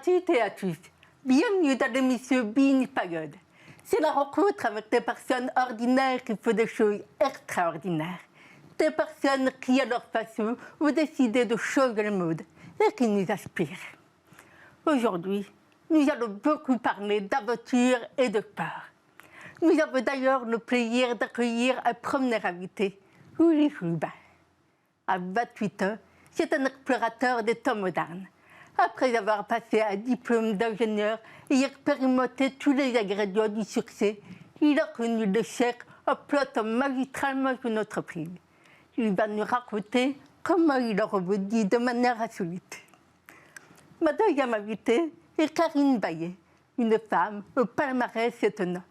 toutes et à tous. Bienvenue dans l'émission Being Pagode. C'est la rencontre avec des personnes ordinaires qui font des choses extraordinaires. Des personnes qui, à leur façon, ont décidé de changer le monde et qui nous inspirent. Aujourd'hui, nous allons beaucoup parler d'aventure et de peur. Nous avons d'ailleurs le plaisir d'accueillir un premier invité, Willy Rubin. À 28 ans, c'est un explorateur des temps modernes. Après avoir passé un diplôme d'ingénieur et expérimenté tous les ingrédients du succès, il a connu l'échec en plantant magistralement une entreprise. Il va nous raconter comment il a rebondi de manière insolite. Ma deuxième invitée est Karine Baillet, une femme au palmarès étonnant.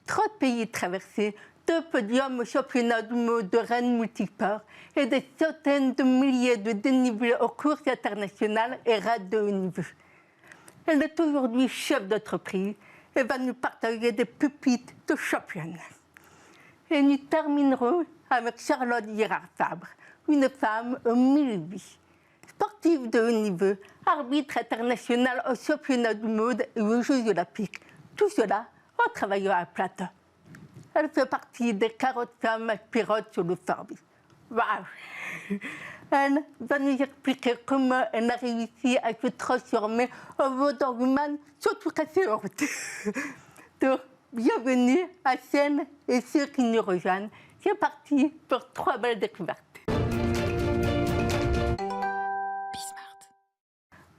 30 pays traversés, 2 podiums au championnat du monde de Rennes multisport et des centaines de milliers de dénivelés aux courses internationales et raids de haut niveau. Elle est aujourd'hui chef d'entreprise et va nous partager des pépites de championne. Et nous terminerons avec Charlotte Girard-Fabre, une femme aux 1000 vies. Sportive de haut niveau, arbitre international aux championnats du monde et aux Jeux olympiques. Tout cela en travaillant à plein temps. Elle fait partie des 40 femmes aspirantes sur le Forbes. Waouh! Elle va nous expliquer comment elle a réussi à se transformer en Wonder Woman sans tout casser en route. Donc, bienvenue à Seine et ceux qui nous rejoignent. C'est parti pour 3 belles découvertes.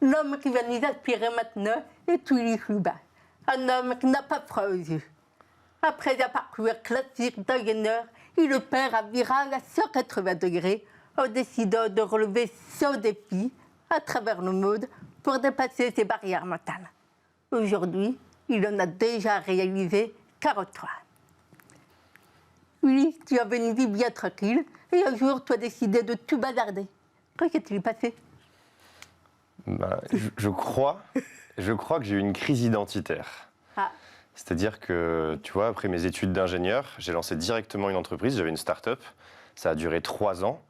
L'homme qui va nous inspirer maintenant est Willy Rubin, un homme qui n'a pas froid aux yeux. Après un parcours classique d'ingénieur, il opère un virage à 180 degrés en décidant de relever 100 défis à travers le monde pour dépasser ses barrières mentales. Aujourd'hui, il en a déjà réalisé 43. Willy, tu avais une vie bien tranquille et un jour, tu as décidé de tout bazarder. Qu'est-ce qui t'est passé? Je crois que j'ai eu une crise identitaire. Ah. C'est-à-dire que, tu vois, après mes études d'ingénieur, j'ai lancé directement une entreprise, j'avais une start-up. Ça a duré 3 ans.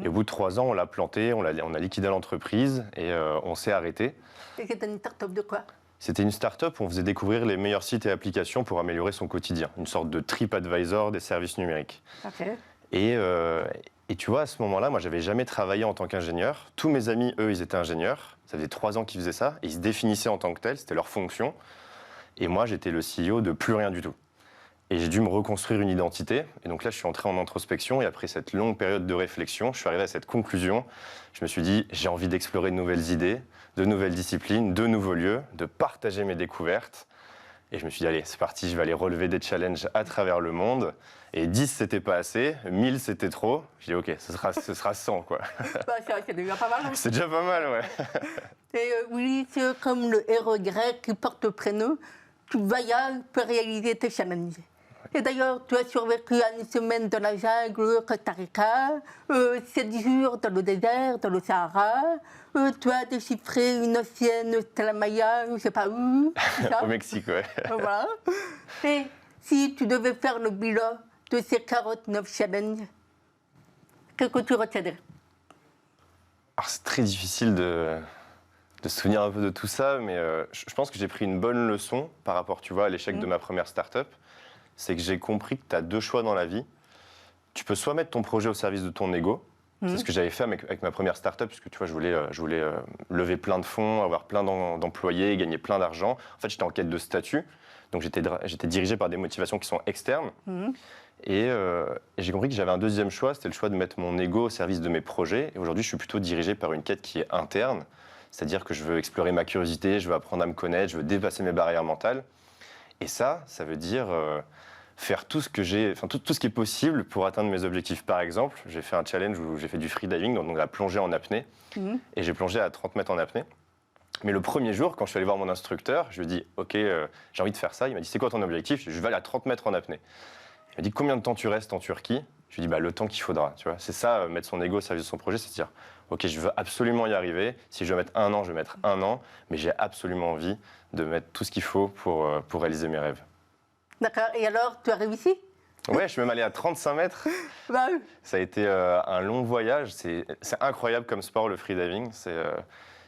Et au bout de 3 ans, on l'a planté, on a liquidé l'entreprise et on s'est arrêté. Et c'était une start-up de quoi? C'était une start-up où on faisait découvrir les meilleurs sites et applications pour améliorer son quotidien. Une sorte de TripAdvisor des services numériques. Okay. Et tu vois, à ce moment-là, moi, j'avais jamais travaillé en tant qu'ingénieur. Tous mes amis, eux, ils étaient ingénieurs. Ça faisait 3 ans qu'ils faisaient ça. Ils se définissaient en tant que tels, c'était leur fonction. Et moi, j'étais le CEO de plus rien du tout. Et j'ai dû me reconstruire une identité. Et donc là, je suis entré en introspection. Et après cette longue période de réflexion, je suis arrivé à cette conclusion. Je me suis dit, j'ai envie d'explorer de nouvelles idées, de nouvelles disciplines, de nouveaux lieux, de partager mes découvertes. Et je me suis dit, allez, c'est parti, je vais aller relever des challenges à travers le monde. Et 10, c'était pas assez. 1000, c'était trop. J'ai dit, OK, ce sera 100, quoi. C'est déjà pas mal. C'est déjà pas mal, ouais. Et oui, c'est comme le héros grec qui porte le prénom. Tu voyages pour réaliser tes challenges. Et d'ailleurs, tu as survécu à une semaine dans la jungle au Costa Rica, 7 jours dans le désert, dans le Sahara. Tu as déchiffré une ancienne stèle maya, je ne sais pas où. Au Mexique, ouais. Voilà. Et si tu devais faire le bilan de ces 49 challenges, qu'est-ce que tu retiendrais? Alors, c'est très difficile de se souvenir un peu de tout ça, mais je pense que j'ai pris une bonne leçon par rapport, tu vois, à l'échec de ma première start-up. C'est que j'ai compris que tu as 2 choix dans la vie. Tu peux soit mettre ton projet au service de ton ego. C'est ce que j'avais fait avec ma première start-up, puisque tu vois, je voulais lever plein de fonds, avoir plein d'employés, gagner plein d'argent. En fait, j'étais en quête de statut. Donc, j'étais dirigé par des motivations qui sont externes. Et j'ai compris que j'avais un deuxième choix, c'était le choix de mettre mon ego au service de mes projets. Et aujourd'hui, je suis plutôt dirigé par une quête qui est interne. C'est-à-dire que je veux explorer ma curiosité, je veux apprendre à me connaître, je veux dépasser mes barrières mentales. Et ça veut dire faire tout ce qui est possible pour atteindre mes objectifs. Par exemple, j'ai fait un challenge où j'ai fait du freediving, donc la plongée en apnée. Et j'ai plongé à 30 mètres en apnée. Mais le premier jour, quand je suis allé voir mon instructeur, je lui ai dit « Ok, j'ai envie de faire ça ». Il m'a dit « C'est quoi ton objectif ?» Je vais aller à 30 mètres en apnée. Il m'a dit « Combien de temps tu restes en Turquie ?» Je lui ai dit le temps qu'il faudra. Tu vois, c'est ça, mettre son ego au service de son projet, c'est se dire ok, je veux absolument y arriver. Si je veux mettre 1 an, je vais mettre 1 an, mais j'ai absolument envie de mettre tout ce qu'il faut pour réaliser mes rêves. D'accord. Et alors, tu as réussi? Ouais, je suis même allé à 35 mètres. Bah oui. Ça a été un long voyage. C'est incroyable comme sport, le freediving.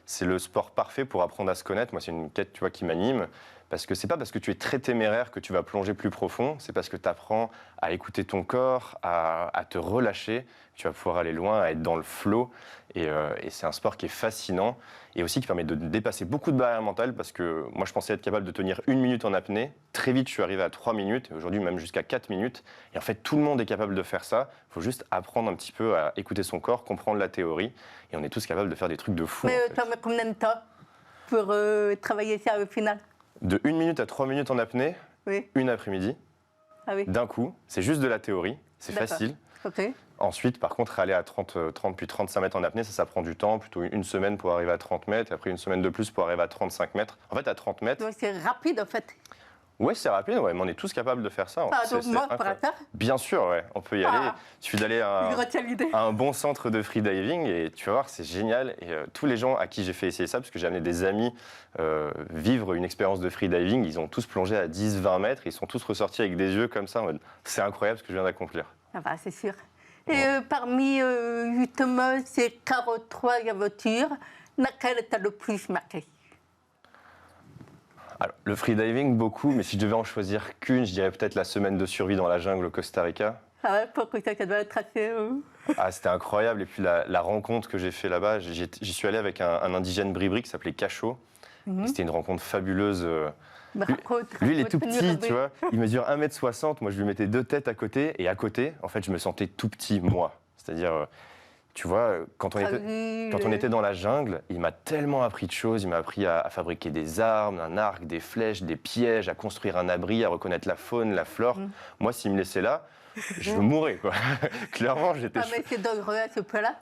c'est le sport parfait pour apprendre à se connaître. Moi, c'est une quête, tu vois, qui m'anime. Parce que c'est pas parce que tu es très téméraire que tu vas plonger plus profond, c'est parce que tu apprends à écouter ton corps, à te relâcher, que tu vas pouvoir aller loin, à être dans le flow. Et c'est un sport qui est fascinant et aussi qui permet de dépasser beaucoup de barrières mentales parce que moi, je pensais être capable de tenir 1 minute en apnée. Très vite, je suis arrivé à 3 minutes et aujourd'hui, même jusqu'à 4 minutes. Et en fait, tout le monde est capable de faire ça. Il faut juste apprendre un petit peu à écouter son corps, comprendre la théorie. Et on est tous capables de faire des trucs de fou. Mais tu as mis combien de temps pour travailler ça au final? De 1 minute à 3 minutes en apnée, Oui. une après-midi, Ah oui. d'un coup. C'est juste de la théorie, c'est D'accord. facile. Ok. Ensuite, par contre, aller à 30 puis 35 mètres en apnée, ça prend du temps, plutôt 1 semaine pour arriver à 30 mètres, et après 1 semaine de plus pour arriver à 35 mètres. En fait, à 30 mètres, Donc c'est rapide en fait. ouais, c'est rapide, ouais, mais on est tous capables de faire ça. Ah, C'est- donc c'est moi, pour incroyable. ça, Bien sûr, ouais, on peut y aller. Il suffit d'aller je retiens l'idée. à un bon centre de freediving et tu vas voir, c'est génial. Et tous les gens à qui j'ai fait essayer ça, parce que j'ai amené des amis vivre une expérience de freediving, ils ont tous plongé à 10-20 mètres, ils sont tous ressortis avec des yeux comme ça, en mode c'est incroyable ce que je viens d'accomplir. Ah bah, c'est sûr. Et parmi justement ces 43 aventures, laquelle t'a le plus marqué? Alors, le freediving, beaucoup, mais si je devais en choisir qu'une, je dirais peut-être la semaine de survie dans la jungle au Costa Rica. Ah ouais, pourquoi ça doit être assez... Ah, c'était incroyable. Et puis la rencontre que j'ai fait là-bas, j'y suis allé avec un indigène bribri qui s'appelait Cacho. Et c'était une rencontre fabuleuse. Lui, il est tout petit, tu vois. Il mesure 1m60. Moi, je lui mettais 2 têtes à côté. Et à côté, en fait, je me sentais tout petit, moi. C'est-à-dire, tu vois, quand on était dans la jungle, il m'a tellement appris de choses. Il m'a appris à fabriquer des armes, un arc, des flèches, des pièges, à construire un abri, à reconnaître la faune, la flore. Moi, s'il me laissait là, je mourrais, quoi. Clairement, j'étais... Ah mais c'est dangereux à ce point-là?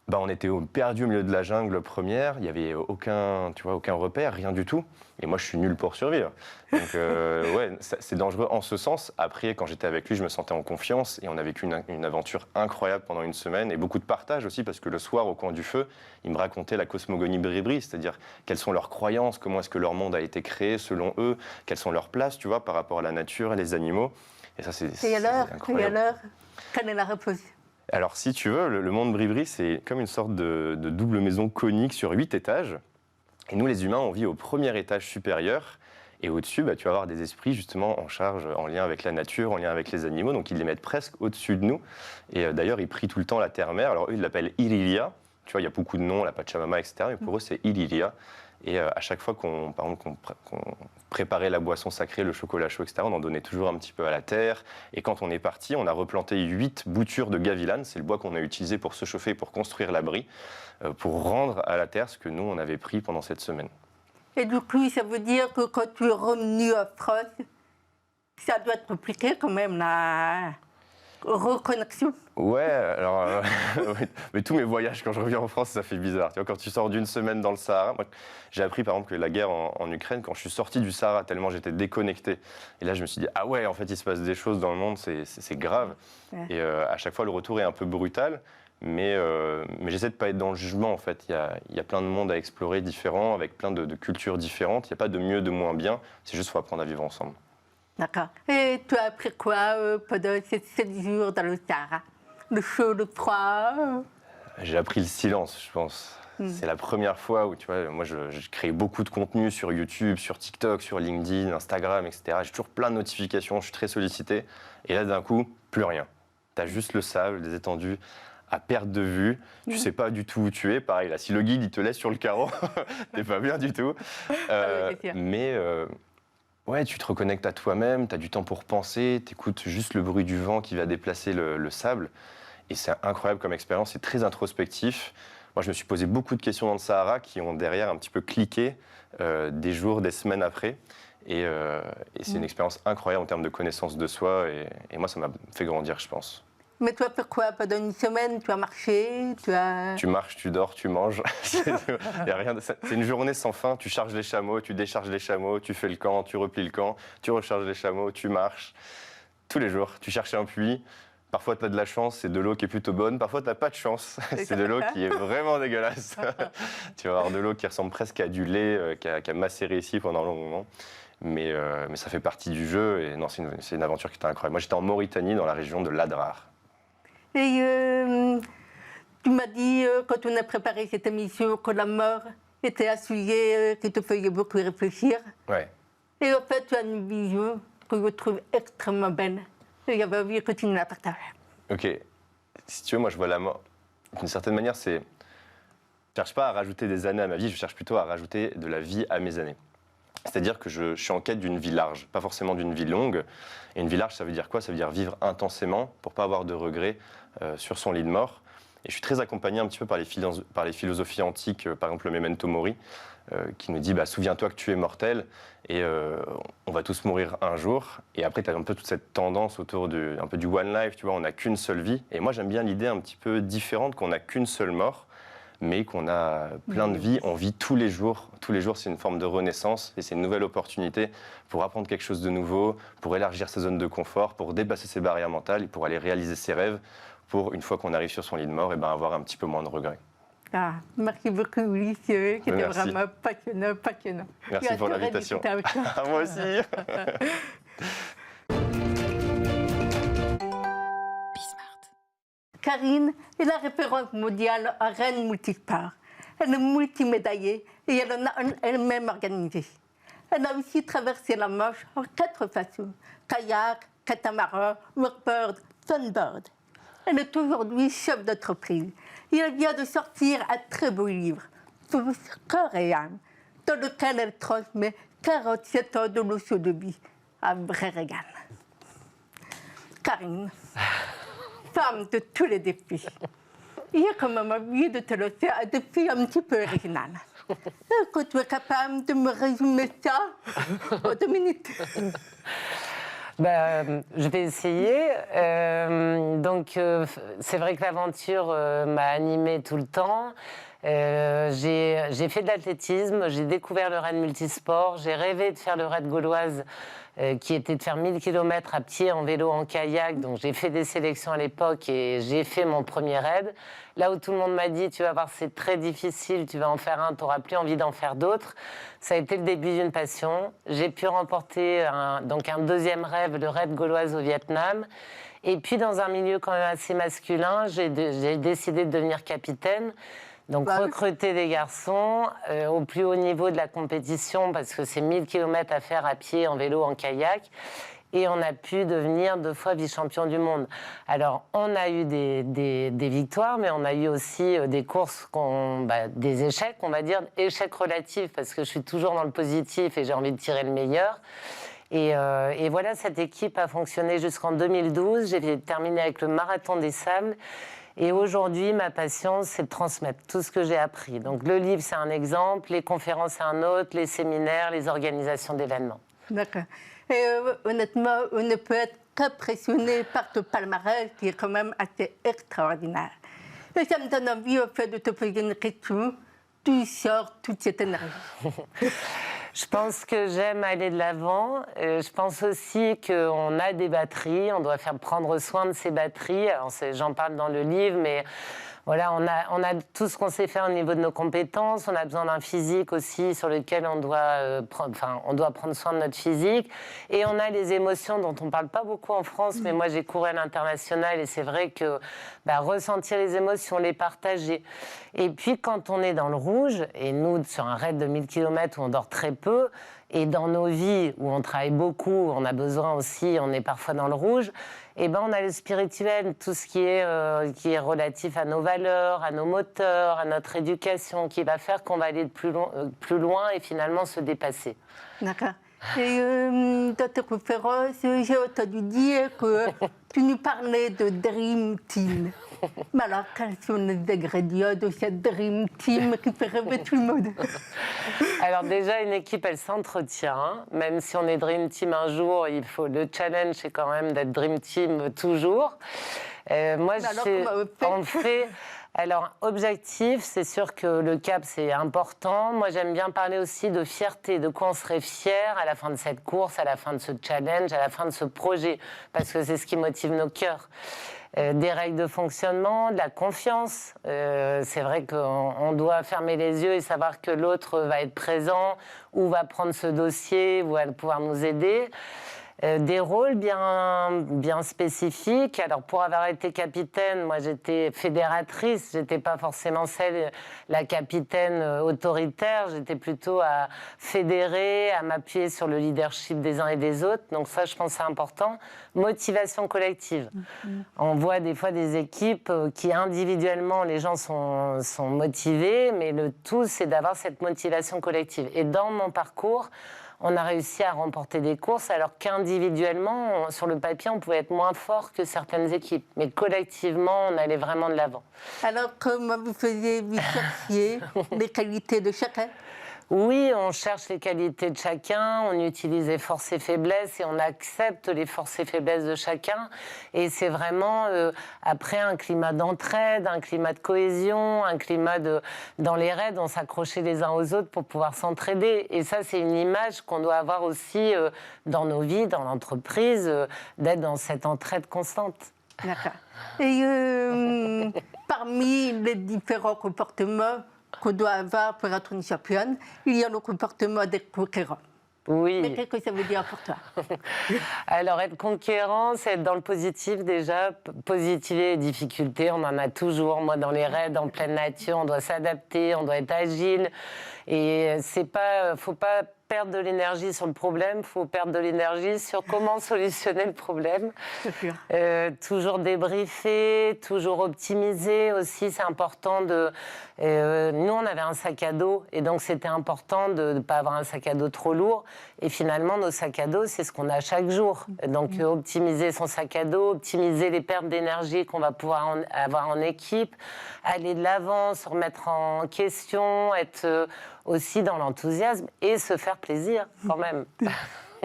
Bah, on était perdu au milieu de la jungle première, il n'y avait aucun repère, rien du tout. Et moi, je suis nul pour survivre. Donc, ouais, c'est dangereux en ce sens. Après, quand j'étais avec lui, je me sentais en confiance et on a vécu une aventure incroyable pendant 1 semaine et beaucoup de partage aussi parce que le soir, au coin du feu, il me racontait la cosmogonie bribri, c'est-à-dire quelles sont leurs croyances, comment est-ce que leur monde a été créé selon eux, quelles sont leurs places, tu vois, par rapport à la nature et les animaux. Et ça, c'est incroyable. Et alors, quelle est la réponse? Alors, si tu veux, le monde bribri, c'est comme une sorte de double maison conique sur 8 étages. Et nous, les humains, on vit au premier étage supérieur. Et au-dessus, bah, tu vas avoir des esprits justement en charge, en lien avec la nature, en lien avec les animaux. Donc, ils les mettent presque au-dessus de nous. Et d'ailleurs, ils prient tout le temps la terre-mère. Alors, eux, ils l'appellent Ililia. Tu vois, il y a beaucoup de noms, la Pachamama, etc. Mais pour eux, c'est Ililia. Et à chaque fois qu'on préparait la boisson sacrée, le chocolat chaud, etc., on en donnait toujours un petit peu à la terre. Et quand on est parti, on a replanté 8 boutures de gavilan. C'est le bois qu'on a utilisé pour se chauffer, pour construire l'abri, pour rendre à la terre ce que nous, on avait pris pendant cette semaine. Et du coup, ça veut dire que quand tu es revenu en France, ça doit être compliqué quand même, la reconnexion. Ouais, alors, mais tous mes voyages, quand je reviens en France, ça fait bizarre. Tu vois, quand tu sors d'1 semaine dans le Sahara, moi, j'ai appris par exemple que la guerre en Ukraine, quand je suis sorti du Sahara, tellement j'étais déconnecté. Et là, je me suis dit, ah ouais, en fait, il se passe des choses dans le monde, c'est grave. Ouais. Et à chaque fois, le retour est un peu brutal. Mais j'essaie de ne pas être dans le jugement, en fait. Il y a plein de mondes à explorer différents, avec plein de cultures différentes. Il n'y a pas de mieux, de moins bien. C'est juste qu'il faut apprendre à vivre ensemble. D'accord. Et tu as appris quoi pendant ces 7 jours dans le Sahara? Le chaud, le froid? J'ai appris le silence, je pense. C'est la première fois où, tu vois, moi, je crée beaucoup de contenu sur YouTube, sur TikTok, sur LinkedIn, Instagram, etc. J'ai toujours plein de notifications, je suis très sollicité. Et là, d'un coup, plus rien. Tu as juste le sable, des étendues à perte de vue. Tu sais pas du tout où tu es. Pareil, là, si le guide, il te laisse sur le carreau, t'es pas bien du tout. Ouais, tu te reconnectes à toi-même, tu as du temps pour penser, tu écoutes juste le bruit du vent qui va déplacer le sable. Et c'est incroyable comme expérience, c'est très introspectif. Moi, je me suis posé beaucoup de questions dans le Sahara qui ont derrière un petit peu cliqué des jours, des semaines après. Et c'est une expérience incroyable en termes de connaissance de soi. Et moi, ça m'a fait grandir, je pense. Mais tu as fait quoi pendant 1 semaine? Tu as marché? Tu marches, tu dors, tu manges. Y a rien c'est une journée sans fin. Tu charges les chameaux, tu décharges les chameaux, tu fais le camp, tu replies le camp, tu recharges les chameaux, tu marches. Tous les jours, tu cherches un puits. Parfois, tu as de la chance, c'est de l'eau qui est plutôt bonne. Parfois, tu n'as pas de chance, c'est de l'eau qui est vraiment dégueulasse. Tu vas avoir de l'eau qui ressemble presque à du lait, qui a macéré ici pendant un long moment. Mais ça fait partie du jeu. Et non, c'est une aventure qui était incroyable. Moi, j'étais en Mauritanie, dans la région de l'Adrar. Et Tu m'as dit, quand on a préparé cette émission, que la mort était un sujet qui te faisait beaucoup réfléchir. Ouais. Et en fait, tu as une vision que je trouve extrêmement belle. Et j'avais envie de continuer à partager. Ok. Si tu veux, moi, je vois la mort. D'une certaine manière, c'est... Je ne cherche pas à rajouter des années à ma vie, je cherche plutôt à rajouter de la vie à mes années. C'est-à-dire que je suis en quête d'une vie large, pas forcément d'une vie longue. Et une vie large, ça veut dire quoi? Ça veut dire vivre intensément pour ne pas avoir de regrets sur son lit de mort. Et je suis très accompagné un petit peu par les philosophies antiques, par exemple le Memento Mori, qui nous dit souviens-toi que tu es mortel et on va tous mourir un jour. Et après, tu as un peu toute cette tendance autour un peu du one life, tu vois, on n'a qu'une seule vie. Et moi, j'aime bien l'idée un petit peu différente qu'on n'a qu'une seule mort, mais qu'on a plein de vies, on vit tous les jours. Tous les jours, c'est une forme de renaissance et c'est une nouvelle opportunité pour apprendre quelque chose de nouveau, pour élargir ses zones de confort, pour dépasser ses barrières mentales et pour aller réaliser ses rêves, pour, une fois qu'on arrive sur son lit de mort, avoir un petit peu moins de regrets. Ah, merci beaucoup, Ulysse, c'était vraiment passionnant. Merci pour l'invitation. Moi aussi. Karine est la référence mondiale en reine multisport. Elle est multimédaillée et elle en a elle-même organisé. Elle a aussi traversé la Manche en 4 façons: kayak, catamaran, wakeboard, sunboard. Elle est aujourd'hui chef d'entreprise et elle vient de sortir un très beau livre, Corps et âme, dans lequel elle transmet 47 ans de leçons de vie. Un vrai régal. Karine, femme de tous les défis, il y a quand même envie de te lancer un défi un petit peu original. Est-ce que tu es capable de me résumer ça en 2 minutes? Je vais essayer. C'est vrai que l'aventure m'a animée tout le temps. J'ai fait de l'athlétisme, j'ai découvert le raid multisport, j'ai rêvé de faire le raid gauloise, qui était de faire 1000 km à pied, en vélo, en kayak. Donc j'ai fait des sélections à l'époque et j'ai fait mon premier raid. Là où tout le monde m'a dit, tu vas voir, c'est très difficile, tu vas en faire un, tu n'auras plus envie d'en faire d'autres. Ça a été le début d'une passion. J'ai pu remporter un deuxième rêve, le raid gauloise au Vietnam. Et puis dans un milieu quand même assez masculin, j'ai décidé de devenir capitaine. Donc recruter des garçons au plus haut niveau de la compétition, parce que c'est 1000 km à faire à pied, en vélo, en kayak. Et on a pu devenir 2 fois vice-champion du monde. Alors, on a eu des victoires, mais on a eu aussi des courses, des échecs, on va dire, échecs relatifs, parce que je suis toujours dans le positif et j'ai envie de tirer le meilleur. Et voilà, cette équipe a fonctionné jusqu'en 2012. J'ai terminé avec le Marathon des Sables. Et aujourd'hui, ma passion, c'est de transmettre tout ce que j'ai appris. Donc, le livre, c'est un exemple, les conférences, c'est un autre, les séminaires, les organisations d'événements. D'accord. Et honnêtement, on ne peut être qu'impressionné par ce palmarès qui est quand même assez extraordinaire. Et ça me donne envie, au fait, de te poser une question. Tu sors toute cette énergie. Je pense que j'aime aller de l'avant. Je pense aussi qu'on a des batteries, on doit faire prendre soin de ces batteries. Alors, j'en parle dans le livre, mais voilà, on a tout ce qu'on sait faire au niveau de nos compétences. On a besoin d'un physique aussi sur lequel on doit prendre soin de notre physique. Et on a les émotions dont on ne parle pas beaucoup en France, mais moi j'ai couru à l'international et c'est vrai que ressentir les émotions, les partager. Et puis quand on est dans le rouge, et nous sur un raid de 1000 km où on dort très peu, et dans nos vies où on travaille beaucoup, on a besoin aussi, on est parfois dans le rouge, et on a le spirituel, tout ce qui est relatif à nos valeurs, à nos moteurs, à notre éducation, qui va faire qu'on va aller de plus loin et finalement se dépasser. D'accord. Et dans tes conférences, j'ai entendu dire que tu nous parlais de Dream Team. Mais alors, quels sont les ingrédients de cette Dream Team qui fait rêver tout le monde? Alors déjà, une équipe, elle s'entretient. Même si on est Dream Team un jour, le challenge, c'est quand même d'être Dream Team toujours. Alors, objectif, c'est sûr que le cap, c'est important. Moi, j'aime bien parler aussi de fierté, de quoi on serait fier à la fin de cette course, à la fin de ce challenge, à la fin de ce projet, parce que c'est ce qui motive nos cœurs. Des règles de fonctionnement, de la confiance. C'est vrai qu'on doit fermer les yeux et savoir que l'autre va être présent ou va prendre ce dossier ou va pouvoir nous aider. Des rôles bien spécifiques. Alors, pour avoir été capitaine, moi, j'étais fédératrice. J'étais pas forcément la capitaine autoritaire. J'étais plutôt à fédérer, à m'appuyer sur le leadership des uns et des autres. Donc ça, je pense que c'est important. Motivation collective. On voit des fois des équipes qui, individuellement, les gens sont motivés, mais le tout, c'est d'avoir cette motivation collective. Et dans mon parcours, on a réussi à remporter des courses, alors qu'individuellement, sur le papier, on pouvait être moins fort que certaines équipes. Mais collectivement, on allait vraiment de l'avant. Alors, comment vous cherchiez les qualités de chacun? Oui, on cherche les qualités de chacun, on utilise les forces et faiblesses et on accepte les forces et faiblesses de chacun. Et c'est vraiment, après, un climat d'entraide, un climat de cohésion, un climat dans les raids, on s'accrochait les uns aux autres pour pouvoir s'entraider. Et ça, c'est une image qu'on doit avoir aussi dans nos vies, dans l'entreprise, d'être dans cette entraide constante. D'accord. Et parmi les différents comportements qu'on doit avoir pour être une championne, il y a le comportement d'être conquérant. Oui. Mais qu'est-ce que ça veut dire pour toi? Alors, être conquérant, c'est être dans le positif déjà. Positiver les difficultés, on en a toujours. Moi, dans les raids, en pleine nature, on doit s'adapter, on doit être agile. Et faut pas perdre de l'énergie sur le problème, il faut perdre de l'énergie sur comment solutionner le problème. C'est sûr. Toujours débriefer, toujours optimiser aussi, c'est important de... nous, on avait un sac à dos, et donc c'était important de ne pas avoir un sac à dos trop lourd. Et finalement, nos sacs à dos, c'est ce qu'on a chaque jour. Donc, optimiser son sac à dos, optimiser les pertes d'énergie qu'on va pouvoir avoir en équipe, aller de l'avant, se remettre en question, être aussi dans l'enthousiasme et se faire plaisir quand même.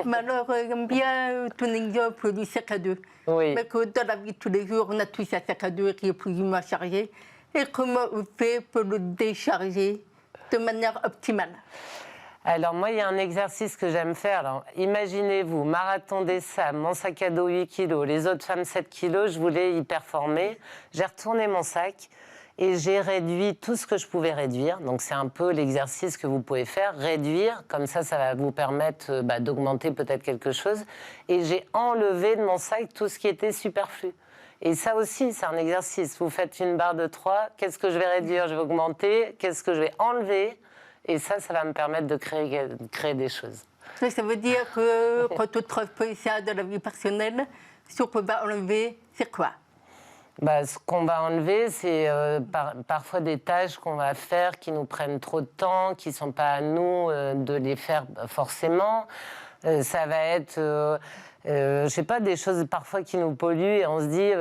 Mais alors, j'aime bien ton exemple du sac à dos. Oui. Mais que dans la vie de tous les jours, on a tous un sac à dos qui est plus ou moins chargé. Et comment on fait pour le décharger de manière optimale? Alors moi, il y a un exercice que j'aime faire. Alors, imaginez-vous, marathon des sables, mon sac à dos 8 kilos, les autres femmes 7 kilos, je voulais y performer. J'ai retourné mon sac et j'ai réduit tout ce que je pouvais réduire. Donc c'est un peu l'exercice que vous pouvez faire, réduire, comme ça va vous permettre d'augmenter peut-être quelque chose. Et j'ai enlevé de mon sac tout ce qui était superflu. Et ça aussi, c'est un exercice. Vous faites une barre de 3, qu'est-ce que je vais réduire, je vais augmenter, qu'est-ce que je vais enlever. Et ça va me permettre de créer des choses. Ça veut dire que quand on transpose ça de la vie personnelle, ce qu'on va enlever, c'est quoi? Ce qu'on va enlever, c'est parfois des tâches qu'on va faire qui nous prennent trop de temps, qui ne sont pas à nous de les faire forcément. Ça va être... je sais pas, des choses parfois qui nous polluent et on se dit...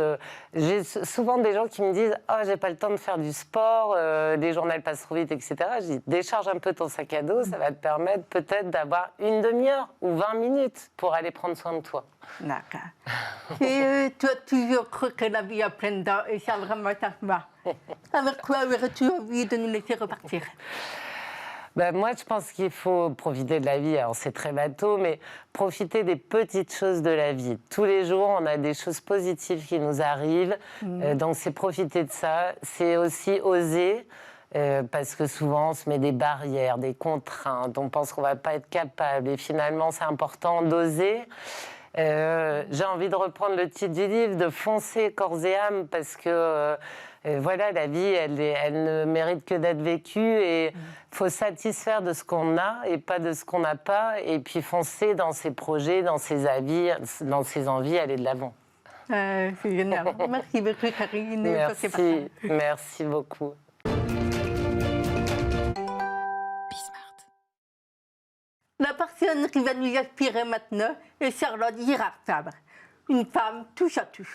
j'ai souvent des gens qui me disent « Oh, j'ai pas le temps de faire du sport, les journées passent trop vite, etc. » Je dis « Décharge un peu ton sac à dos, ça va te permettre peut-être d'avoir une demi-heure ou 20 minutes pour aller prendre soin de toi. » D'accord. Et tu as toujours cru que la vie a plein dedans et ça vraiment ça va. Avec quoi aurais-tu envie de nous laisser repartir? Moi, je pense qu'il faut profiter de la vie. Alors, c'est très bateau, mais profiter des petites choses de la vie. Tous les jours, on a des choses positives qui nous arrivent. Donc, c'est profiter de ça. C'est aussi oser. Parce que souvent, on se met des barrières, des contraintes. On pense qu'on ne va pas être capable. Et finalement, c'est important d'oser. J'ai envie de reprendre le titre du livre, de foncer corps et âme, parce que... voilà, la vie, elle ne mérite que d'être vécue et il faut satisfaire de ce qu'on a et pas de ce qu'on n'a pas et puis foncer dans ses projets, dans ses avis, dans ses envies, aller de l'avant. C'est génial. Merci beaucoup, Karine. Merci beaucoup. La personne qui va nous inspirer maintenant est Charlotte Girard-Fabre, une femme touche à tout.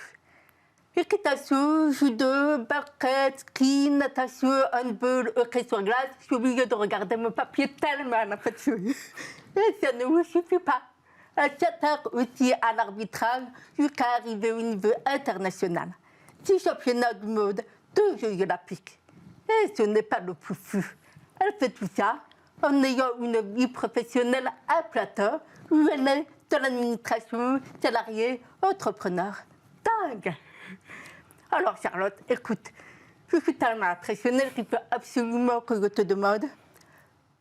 Équitation, judo, basket, ski, natation, handball, hockey sur glace. J'ai oublié de regarder mon papier tellement elle a fait de choses. Et ça ne vous suffit pas. Elle s'attaque aussi à l'arbitrage jusqu'à arriver au niveau international. 6 championnats du monde, 2 Jeux olympiques. Et ce n'est pas le plus fou. Elle fait tout ça en ayant une vie professionnelle à plein temps où elle est de l'administration, salariée, entrepreneur. Dingue! Alors Charlotte, écoute, je suis tellement impressionnée qu'il faut absolument que je te demande,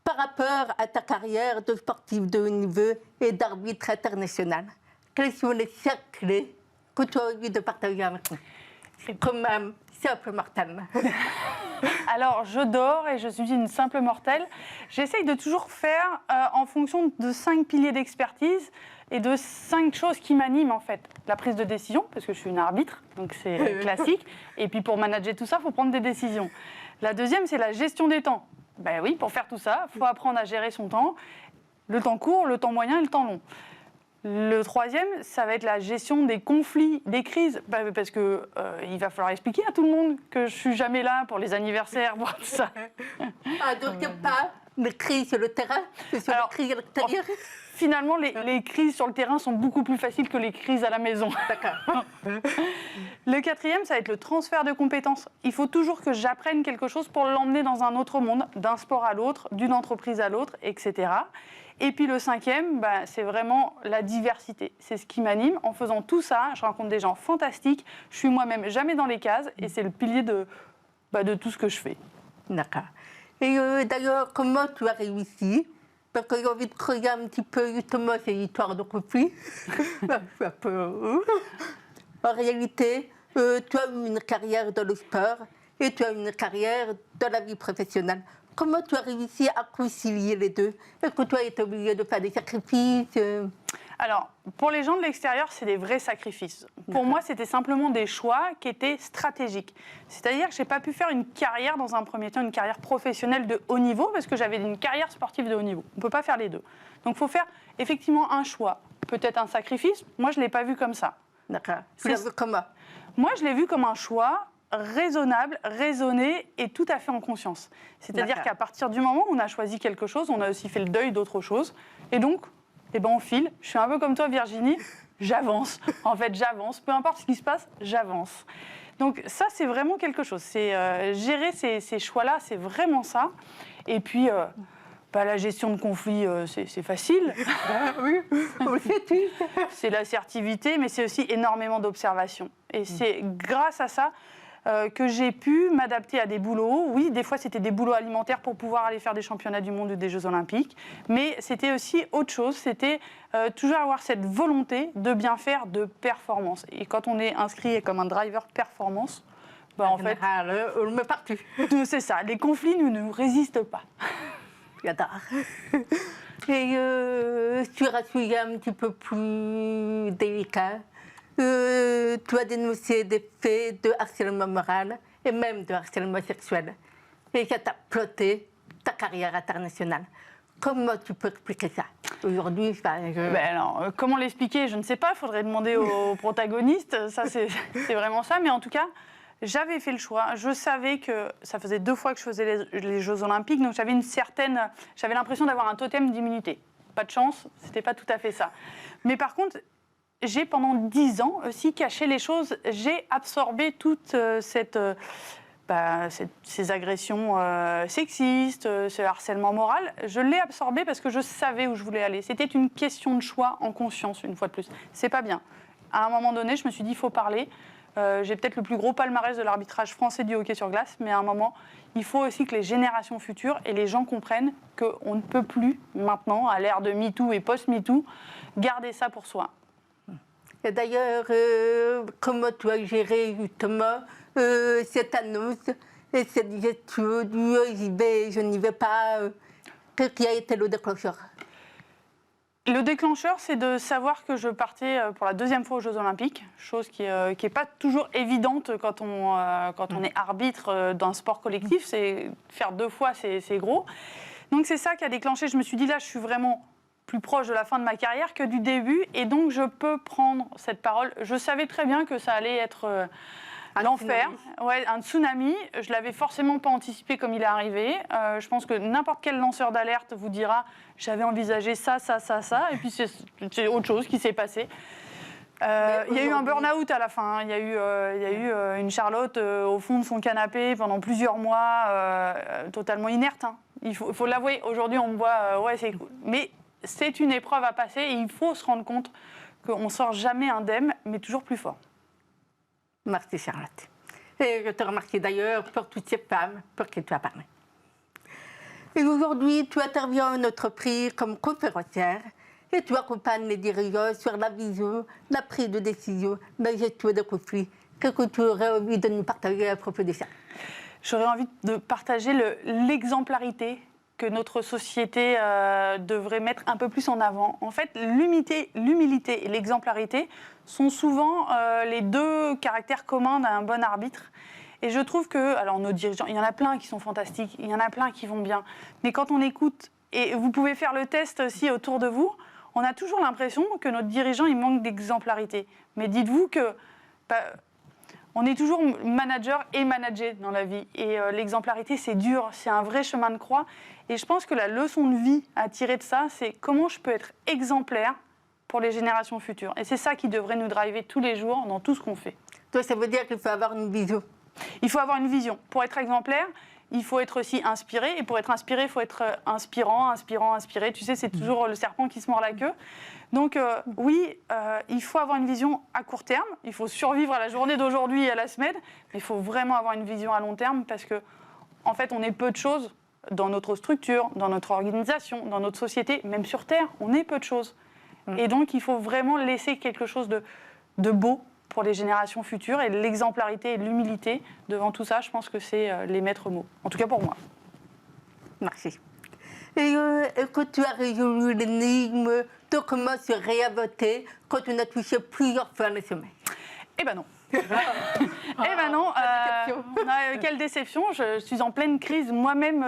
par rapport à ta carrière de sportive de haut niveau et d'arbitre international, quels sont les 5 clés que tu as envie de partager avec nous? C'est quand même simple mortel. Alors, je dors et je suis une simple mortelle. J'essaye de toujours faire en fonction de 5 piliers d'expertise et de 5 choses qui m'animent en fait. La prise de décision, parce que je suis une arbitre, donc c'est classique. Et puis pour manager tout ça, il faut prendre des décisions. La deuxième, c'est la gestion des temps. Ben oui, pour faire tout ça, il faut apprendre à gérer son temps. Le temps court, le temps moyen et le temps long. Le troisième, ça va être la gestion des conflits, des crises, parce que il va falloir expliquer à tout le monde que je suis jamais là pour les anniversaires, pour tout ça. Ah, donc il n'y a pas de crise sur le terrain, c'est sur Alors, les crises à l'extérieur? Finalement, les crises sur le terrain sont beaucoup plus faciles que les crises à la maison. D'accord. Le quatrième, ça va être le transfert de compétences. Il faut toujours que j'apprenne quelque chose pour l'emmener dans un autre monde, d'un sport à l'autre, d'une entreprise à l'autre, etc. Et puis le cinquième, c'est vraiment la diversité. C'est ce qui m'anime. En faisant tout ça, je rencontre des gens fantastiques. Je suis moi-même jamais dans les cases et c'est le pilier de tout ce que je fais. D'accord. Et d'ailleurs, comment tu as réussi? Parce que j'ai envie de creuser un petit peu justement ces histoires de conflits. Un peu. En réalité, tu as eu une carrière dans le sport et tu as eu une carrière dans la vie professionnelle. Comment tu as réussi à concilier les deux? Est-ce que tu as été obligé de faire des sacrifices? Alors, pour les gens de l'extérieur, c'est des vrais sacrifices. Pour moi, c'était simplement des choix qui étaient stratégiques. C'est-à-dire que je n'ai pas pu faire une carrière, dans un premier temps, une carrière professionnelle de haut niveau, parce que j'avais une carrière sportive de haut niveau. On ne peut pas faire les deux. Donc, il faut faire effectivement un choix. Peut-être un sacrifice. Moi, je ne l'ai pas vu comme ça. D'accord. Tu l'as vu comment? Moi, je l'ai vu comme un choix raisonnable, raisonné et tout à fait en conscience. C'est-à-dire qu'à partir du moment où on a choisi quelque chose, on a aussi fait le deuil d'autre chose. Et donc, on file. Je suis un peu comme toi, Virginie. J'avance. En fait, j'avance. Peu importe ce qui se passe, j'avance. Donc ça, c'est vraiment quelque chose. C'est gérer ces choix-là, c'est vraiment ça. Et puis, la gestion de conflits, c'est facile. Oui, C'est l'assertivité, mais c'est aussi énormément d'observation. Et c'est grâce à ça que j'ai pu m'adapter à des boulots. Oui, des fois, c'était des boulots alimentaires pour pouvoir aller faire des championnats du monde ou des Jeux Olympiques. Mais c'était aussi autre chose. C'était toujours avoir cette volonté de bien faire, de performance. Et quand on est inscrit comme un driver performance, en fait, on le met partout. c'est ça. Les conflits ne nous résistent pas. J'adore. Et sur un sujet un petit peu plus délicat, tu as dénoncé des faits de harcèlement moral et même de harcèlement sexuel. Et ça t'a ploté ta carrière internationale. Comment tu peux expliquer ça aujourd'hui? Comment l'expliquer? Je ne sais pas, il faudrait demander aux protagonistes. Ça, c'est vraiment ça. Mais en tout cas, j'avais fait le choix. Je savais que ça faisait 2 fois que je faisais les Jeux Olympiques, donc j'avais l'impression d'avoir un totem d'immunité. Pas de chance, c'était pas tout à fait ça. Mais par contre, j'ai pendant 10 ans aussi caché les choses. J'ai absorbé toute ces agressions sexistes, ce harcèlement moral. Je l'ai absorbé parce que je savais où je voulais aller. C'était une question de choix en conscience, une fois de plus. C'est pas bien. À un moment donné, je me suis dit, il faut parler. J'ai peut-être le plus gros palmarès de l'arbitrage français du hockey sur glace, mais à un moment, il faut aussi que les générations futures et les gens comprennent qu'on ne peut plus maintenant, à l'ère de MeToo et post-MeToo, garder ça pour soi. Et d'ailleurs, comment tu as géré justement cette annonce et cette gestion du je n'y vais pas, qu'est-ce qui a été le déclencheur? Le déclencheur, c'est de savoir que je partais pour la 2e fois aux Jeux Olympiques, chose qui est pas toujours évidente quand on est arbitre d'un sport collectif. C'est faire 2 fois, c'est gros. Donc c'est ça qui a déclenché. Je me suis dit, là, je suis vraiment plus proche de la fin de ma carrière que du début, et donc je peux prendre cette parole. Je savais très bien que ça allait être l'enfer, un tsunami. Je l'avais forcément pas anticipé comme il est arrivé. Je pense que n'importe quel lanceur d'alerte vous dira j'avais envisagé ça, et puis c'est autre chose qui s'est passé. Il y a eu un burn-out à la fin. Il y a eu une Charlotte au fond de son canapé pendant plusieurs mois, totalement inerte. Il faut l'avouer. Aujourd'hui, on me voit, c'est cool. Mais c'est une épreuve à passer et il faut se rendre compte qu'on ne sort jamais indemne, mais toujours plus fort. Merci Charlotte. Et je te remercie d'ailleurs pour toutes ces femmes pour qui tu as parlé. Et aujourd'hui, tu interviens en entreprise comme conférencière et tu accompagnes les dirigeants sur la vision, la prise de décision, la gestion des conflits. Qu'est-ce que tu aurais envie de nous partager à propos de ça? J'aurais envie de partager l'exemplarité que notre société devrait mettre un peu plus en avant. En fait, l'humilité et l'exemplarité sont souvent les deux caractères communs d'un bon arbitre. Et je trouve que, alors nos dirigeants, il y en a plein qui sont fantastiques, il y en a plein qui vont bien, mais quand on écoute, et vous pouvez faire le test aussi autour de vous, on a toujours l'impression que notre dirigeant, il manque d'exemplarité. Mais dites-vous que on est toujours manager et managé dans la vie. Et l'exemplarité, c'est dur, c'est un vrai chemin de croix. Et je pense que la leçon de vie à tirer de ça, c'est comment je peux être exemplaire pour les générations futures. Et c'est ça qui devrait nous driver tous les jours dans tout ce qu'on fait. Toi, ça veut dire qu'il faut avoir une vision. Il faut avoir une vision. Pour être exemplaire, il faut être aussi inspiré. Et pour être inspiré, il faut être inspirant, inspiré. Tu sais, c'est toujours le serpent qui se mord la queue. Donc oui, il faut avoir une vision à court terme. Il faut survivre à la journée d'aujourd'hui et à la semaine. Mais il faut vraiment avoir une vision à long terme parce que, en fait, on est peu de choses dans notre structure, dans notre organisation, dans notre société, même sur Terre, on est peu de choses. Et donc, il faut vraiment laisser quelque chose de beau pour les générations futures. Et l'exemplarité et l'humilité devant tout ça, je pense que c'est les maîtres mots. En tout cas pour moi. Merci. Et quand tu as résolu l'énigme de comment se réinventer quand on a touché plusieurs fois le sommet? Eh ben non. Eh ben non, quelle déception. Je suis en pleine crise moi-même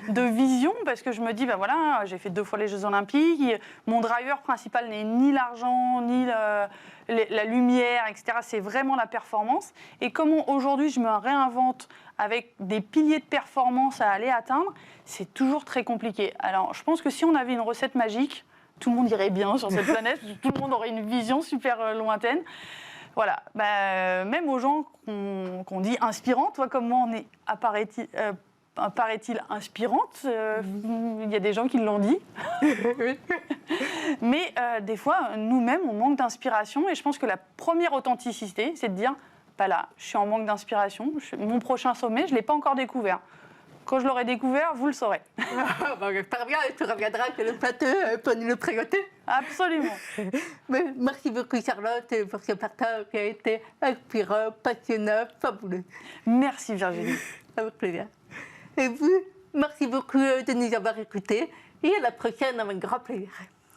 de vision parce que je me dis, ben voilà, j'ai fait 2 fois les Jeux Olympiques, mon driver principal n'est ni l'argent, ni la lumière, etc. C'est vraiment la performance. Et comment aujourd'hui je me réinvente avec des piliers de performance à aller atteindre, c'est toujours très compliqué. Alors je pense que si on avait une recette magique, tout le monde irait bien sur cette planète, tout le monde aurait une vision super lointaine. Voilà, même aux gens qu'on dit inspirants, toi comme moi, on est, paraît-il, inspirantes. Il y a des gens qui l'ont dit. Mais des fois, nous-mêmes, on manque d'inspiration. Et je pense que la première authenticité, c'est de dire, bah là, je suis en manque d'inspiration. Mon prochain sommet, je ne l'ai pas encore découvert. Quand je l'aurai découvert, vous le saurez. J'espère bien, tu reviendras que le plateau pour nous le présenter. Absolument. Mais merci beaucoup Charlotte pour ce partage qui a été inspirant, passionnant, fabuleux. Merci Virginie. Avec plaisir. Et vous, merci beaucoup de nous avoir écoutés et à la prochaine avec grand plaisir.